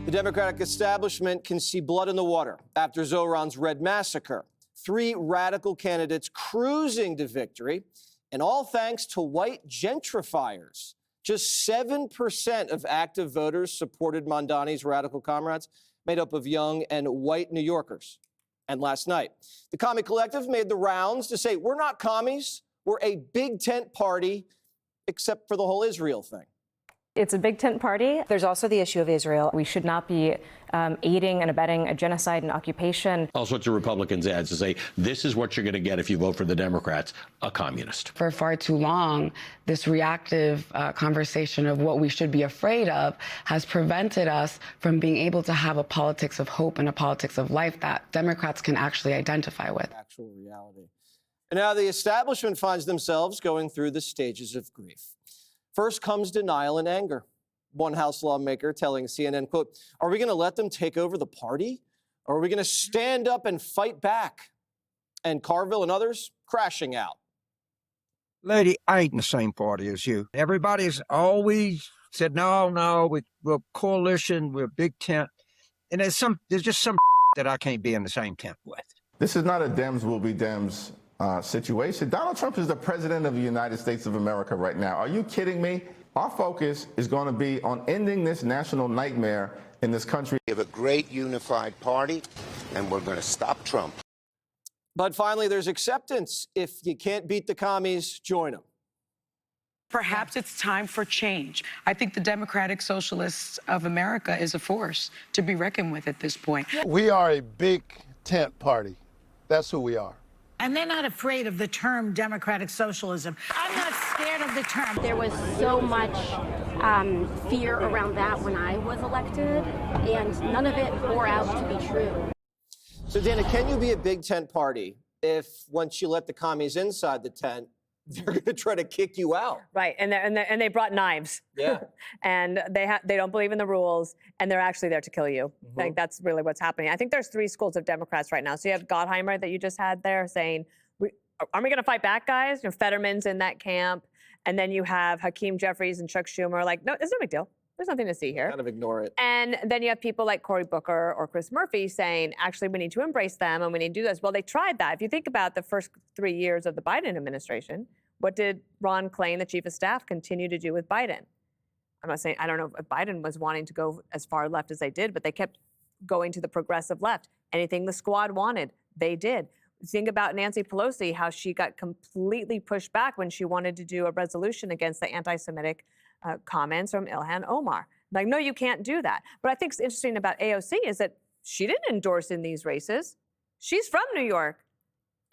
The Democratic establishment can see blood in the water after Zohran's Red Massacre. 3 radical candidates cruising to victory, and all thanks to white gentrifiers. Just 7% of active voters supported Mondani's radical comrades, made up of young and white New Yorkers. And last night, the Commie Collective made the rounds to say, we're not commies, we're a big tent party, except for the whole Israel thing. It's a big tent party. There's also the issue of Israel. We should not be aiding and abetting a genocide and occupation. All sorts of Republicans ads to say, this is what you're going to get if you vote for the Democrats, a communist. For far too long, this reactive conversation of what we should be afraid of has prevented us from being able to have a politics of hope and a politics of life that Democrats can actually identify with. Actual reality. And now the establishment finds themselves going through the stages of grief. First comes denial and anger. One House lawmaker telling CNN, quote, are we going to let them take over the party? Or are we going to stand up and fight back? And Carville and others crashing out. Lady, I ain't in the same party as you. Everybody's always said, no, we're a coalition, we're a big tent. And there's just some that I can't be in the same tent with. This is not a Dems will be Dems situation. Donald Trump is the president of the United States of America right now. Are you kidding me? Our focus is going to be on ending this national nightmare in this country. We have a great unified party, and we're going to stop Trump. But finally, there's acceptance. If you can't beat the commies, join them. Perhaps it's time for change. I think the Democratic Socialists of America is a force to be reckoned with at this point. We are a big tent party. That's who we are. And they're not afraid of the term democratic socialism. I'm not scared of the term. There was so much fear around that when I was elected, and none of it bore out to be true. So, Dana, can you be a big tent party if once you let the commies inside the tent, they're going to try to kick you out? Right, and they brought knives. Yeah. And they don't believe in the rules, and they're actually there to kill you. I think that's really what's happening. I think there's 3 schools of Democrats right now. So you have Gottheimer that you just had there saying, aren't we going to fight back, guys? You know, Fetterman's in that camp. And then you have Hakeem Jeffries and Chuck Schumer like, no, it's no big deal. There's nothing to see here. Kind of ignore it. And then you have people like Cory Booker or Chris Murphy saying, actually, we need to embrace them and we need to do this. Well, they tried that. If you think about the first 3 years of the Biden administration, what did Ron Klain, the chief of staff, continue to do with Biden? I'm not saying, I don't know if Biden was wanting to go as far left as they did, but they kept going to the progressive left. Anything the squad wanted, they did. Think about Nancy Pelosi, how she got completely pushed back when she wanted to do a resolution against the anti-Semitic comments from Ilhan Omar. Like, no, you can't do that. What I think is interesting about AOC is that she didn't endorse in these races. She's from New York.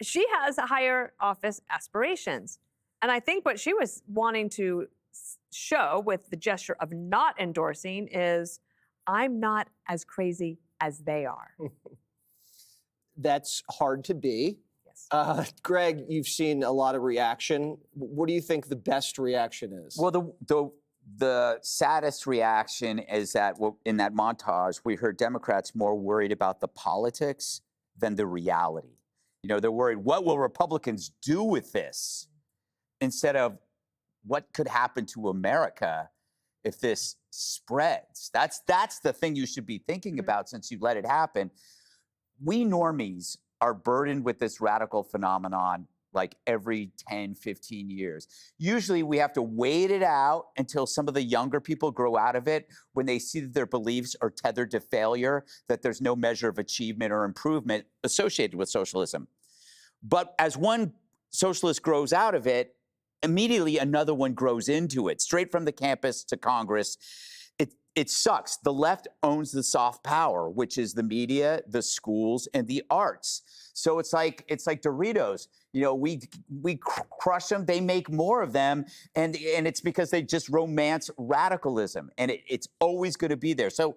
She has higher office aspirations. And I think what she was wanting to show with the gesture of not endorsing is, I'm not as crazy as they are. That's hard to be. Yes. Greg, you've seen a lot of reaction. What do you think the best reaction is? Well, the saddest reaction is that in that montage, we heard Democrats more worried about the politics than the reality. You know, they're worried, what will Republicans do with this? Instead of what could happen to America if this spreads. That's the thing you should be thinking about since you let it happen. We normies are burdened with this radical phenomenon like every 10, 15 years. Usually we have to wait it out until some of the younger people grow out of it when they see that their beliefs are tethered to failure, that there's no measure of achievement or improvement associated with socialism. But as one socialist grows out of it, immediately another one grows into it, straight from the campus to Congress. It sucks. The left owns the soft power, which is the media, the schools, and the arts. So it's like Doritos. You know, we crush them, they make more of them, and it's because they just romance radicalism, and it's always going to be there. So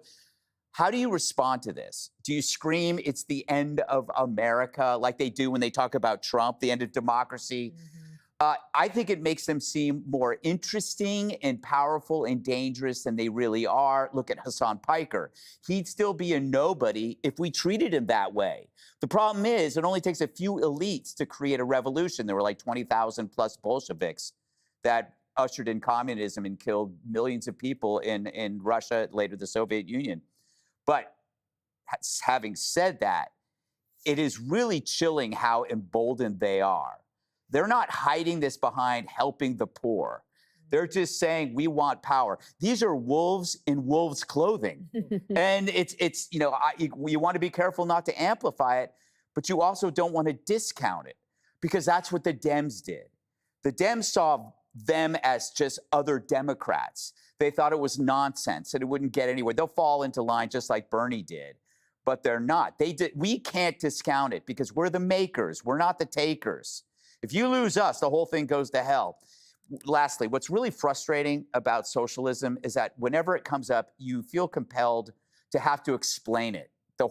how do you respond to this? Do you scream it's the end of America like they do when they talk about Trump, the end of democracy? Mm-hmm. I think it makes them seem more interesting and powerful and dangerous than they really are. Look at Hassan Piker. He'd still be a nobody if we treated him that way. The problem is it only takes a few elites to create a revolution. There were like 20,000 plus Bolsheviks that ushered in communism and killed millions of people in Russia, later the Soviet Union. But having said that, it is really chilling how emboldened they are. They're not hiding this behind helping the poor. They're just saying, we want power. These are wolves in wolves' clothing. And it's you know, you want to be careful not to amplify it, but you also don't want to discount it, because that's what the Dems did. The Dems saw them as just other Democrats. They thought it was nonsense and it wouldn't get anywhere. They'll fall into line just like Bernie did, but they're not. We can't discount it because we're the makers. We're not the takers. If you lose us, the whole thing goes to hell. Lastly, what's really frustrating about socialism is that whenever it comes up, you feel compelled to have to explain it, the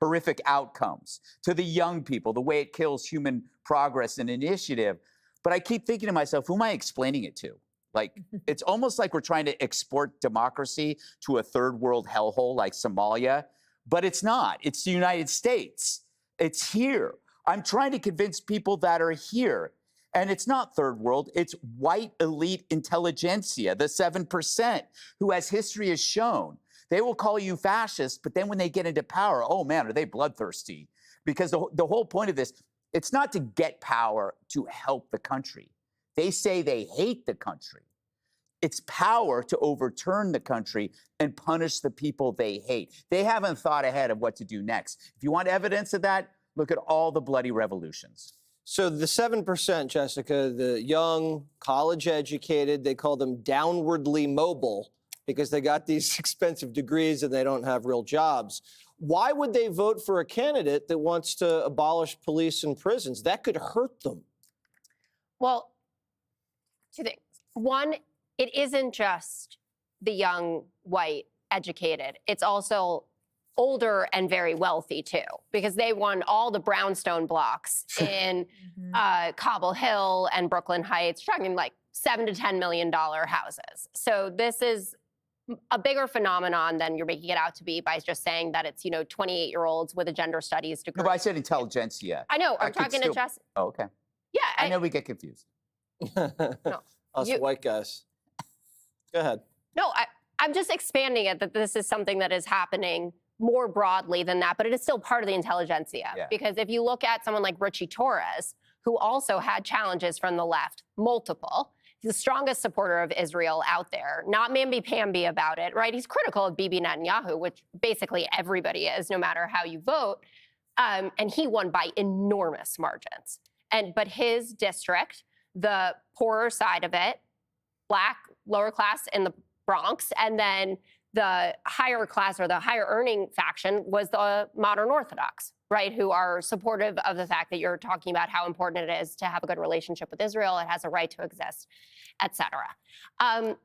horrific outcomes to the young people, the way it kills human progress and initiative. But I keep thinking to myself, who am I explaining it to? Like, it's almost like we're trying to export democracy to a third world hellhole like Somalia, but it's not. It's the United States. It's here. I'm trying to convince people that are here. And it's not third world, it's white elite intelligentsia, the 7%, who, as history has shown, they will call you fascist, but then when they get into power, oh man, are they bloodthirsty? Because the whole point of this, it's not to get power to help the country. They say they hate the country. It's power to overturn the country and punish the people they hate. They haven't thought ahead of what to do next. If you want evidence of that, look at all the bloody revolutions. So the 7%, Jessica, the young, college-educated, they call them downwardly mobile because they got these expensive degrees and they don't have real jobs. Why would they vote for a candidate that wants to abolish police and prisons? That could hurt them. Well, two things. One, it isn't just the young, white, educated. It's also older and very wealthy too, because they won all the brownstone blocks in Cobble Hill and Brooklyn Heights, talking like $7 to $10 million houses. So this is a bigger phenomenon than you're making it out to be by just saying that it's, 28-year-olds with a gender studies degree. No, but I said intelligentsia. I know. I'm talking to Jess. Oh, okay. Yeah. I know we get confused. No. Us white guys. Go ahead. No, I'm just expanding it, that this is something that is happening more broadly than that, but it is still part of the intelligentsia. Yeah. Because if you look at someone like Richie Torres, who also had challenges from the left, multiple, he's the strongest supporter of Israel out there, not mamby-pamby about it, right? He's critical of Bibi Netanyahu, which basically everybody is, no matter how you vote. And he won by enormous margins. But his district, the poorer side of it, Black, lower class in the Bronx, and then the higher class or the higher earning faction was the modern Orthodox, right? Who are supportive of the fact that you're talking about how important it is to have a good relationship with Israel. It has a right to exist, et cetera.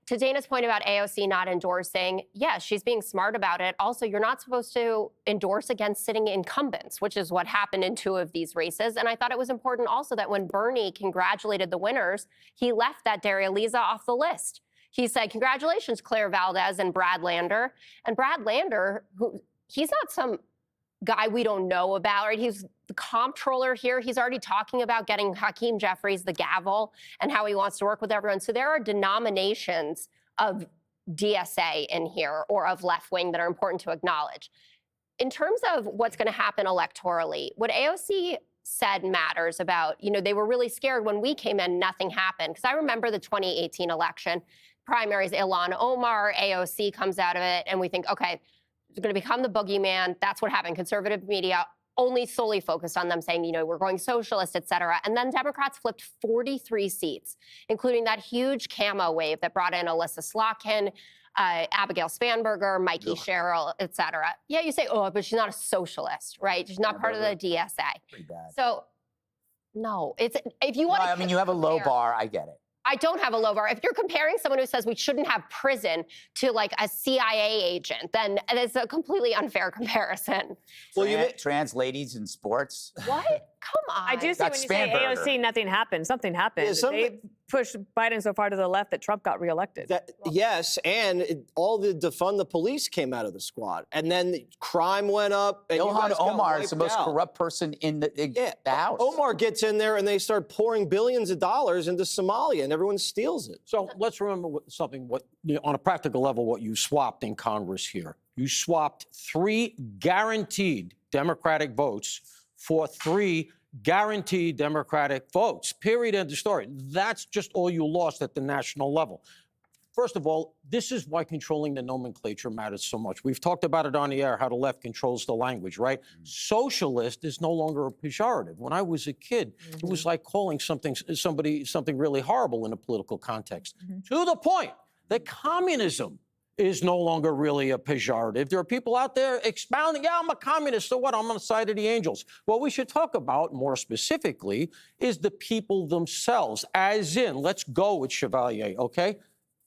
To Dana's point about AOC not endorsing, yes, she's being smart about it. Also, you're not supposed to endorse against sitting incumbents, which is what happened in 2 of these races. And I thought it was important also that when Bernie congratulated the winners, he left that Daria Liza off the list. He said, congratulations, Claire Valdez and Brad Lander. And Brad Lander, he's not some guy we don't know about, right? He's the comptroller here. He's already talking about getting Hakeem Jeffries the gavel and how he wants to work with everyone. So there are denominations of DSA in here or of left wing that are important to acknowledge. In terms of what's going to happen electorally, what AOC said matters about, they were really scared when we came in, nothing happened. Because I remember the 2018 election, primaries, Ilhan Omar, AOC comes out of it, and we think, okay, they're going to become the boogeyman. That's what happened. Conservative media only solely focused on them saying, we're going socialist, et cetera. And then Democrats flipped 43 seats, including that huge camo wave that brought in Alyssa Slotkin, Abigail Spanberger, Mikey Sherrill, et cetera. Yeah, you say, oh, but she's not a socialist, right? She's not part of the DSA. Pretty bad. So, no, if you want to. I mean, you have a low bar. I get it. I don't have a low bar. If you're comparing someone who says we shouldn't have prison to like a CIA agent, then it's a completely unfair comparison. Well, trans ladies in sports. What? Come on. I do see when you say AOC, nothing happened. Something happened. Yeah, pushed Biden so far to the left that Trump got reelected. Yes, and all the defund the police came out of the squad, and then the crime went up. And Ilhan Omar is the most corrupt person in the House. Omar gets in there, and they start pouring billions of dollars into Somalia, and everyone steals it. So let's remember on a practical level, what you swapped in Congress here. You swapped 3 guaranteed Democratic votes for 3 guaranteed Democratic votes, period, end of story. That's just all you lost at the national level. First of all, this is why controlling the nomenclature matters so much. We've talked about it on the air, how the left controls the language, right? Socialist is no longer a pejorative. When I was a kid, it was like calling something really horrible in a political context, to the point that communism is no longer really a pejorative. There are people out there expounding, yeah, I'm a communist, so what? I'm on the side of the angels. What we should talk about more specifically is the people themselves, as in, let's go with Chevalier, okay?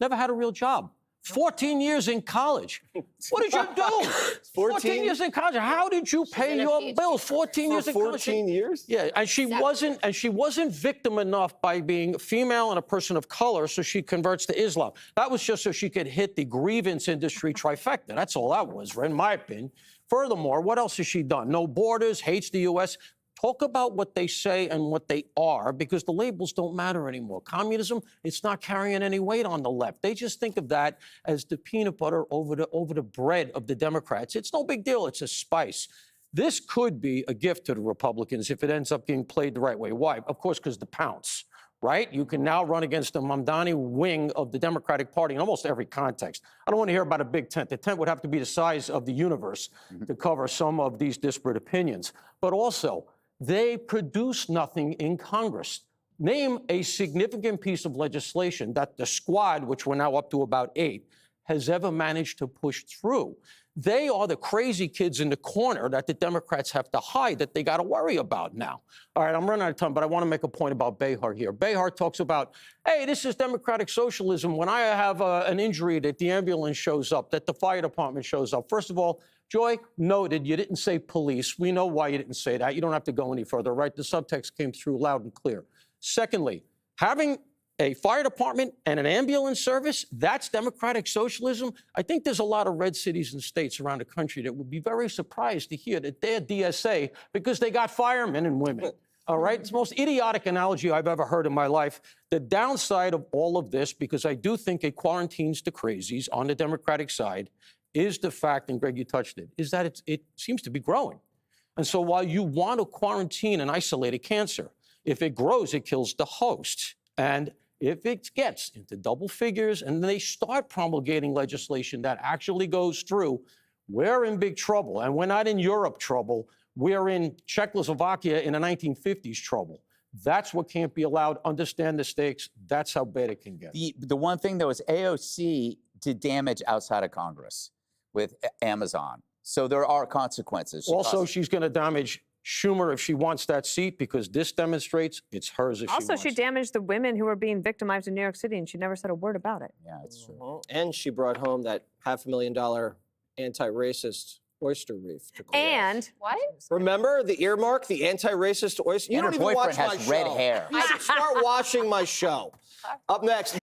Never had a real job. 14 years in college. What did you do? 14 years in college. How did you pay your bills? 14 years in college. 14 years? Yeah, and she wasn't victim enough by being female and a person of color, so she converts to Islam. That was just so she could hit the grievance industry trifecta. That's all that was, right, in my opinion. Furthermore, what else has she done? No borders, hates the U.S. Talk about what they say and what they are, because the labels don't matter anymore. Communism, it's not carrying any weight on the left. They just think of that as the peanut butter over the bread of the Democrats. It's no big deal. It's a spice. This could be a gift to the Republicans if it ends up being played the right way. Why? Of course, because the pounce, right? You can now run against the Mamdani wing of the Democratic Party in almost every context. I don't want to hear about a big tent. The tent would have to be the size of the universe to cover some of these disparate opinions. But also, they produce nothing in Congress. Name a significant piece of legislation that the squad, which we're now up to about 8, has ever managed to push through. They are the crazy kids in the corner that the Democrats have to hide, that they got to worry about now. All right, I'm running out of time, but I want to make a point about Behar here. Behar talks about, hey, this is democratic socialism. When I have an injury, that the ambulance shows up, that the fire department shows up. First of all, Joy, noted, you didn't say police. We know why you didn't say that. You don't have to go any further, right? The subtext came through loud and clear. Secondly, having a fire department and an ambulance service, that's democratic socialism. I think there's a lot of red cities and states around the country that would be very surprised to hear that they're DSA because they got firemen and women. All right? It's the most idiotic analogy I've ever heard in my life. The downside of all of this, because I do think it quarantines the crazies on the Democratic side, is the fact, and Greg, you touched it, is that it seems to be growing. And so while you want to quarantine and isolate a cancer, if it grows, it kills the host. And if it gets into double figures and they start promulgating legislation that actually goes through, we're in big trouble. And we're not in Europe trouble. We're in Czechoslovakia in the 1950s trouble. That's what can't be allowed. Understand the stakes. That's how bad it can get. The one thing, though, is AOC did damage outside of Congress with Amazon. So there are consequences. She's going to damage Schumer if she wants that seat, because this demonstrates it's hers if she wants. Also, she damaged the women who were being victimized in New York City, and she never said a word about it. Yeah, it's true. And she brought home that $500,000 anti-racist oyster reef. And what? Remember the earmark, the anti-racist oyster? You And don't her even boyfriend watch my has red show. hair. You should start watching my show. Up next,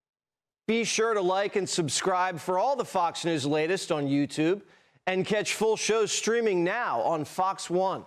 be sure to like and subscribe for all the Fox News latest on YouTube, and catch full shows streaming now on Fox One.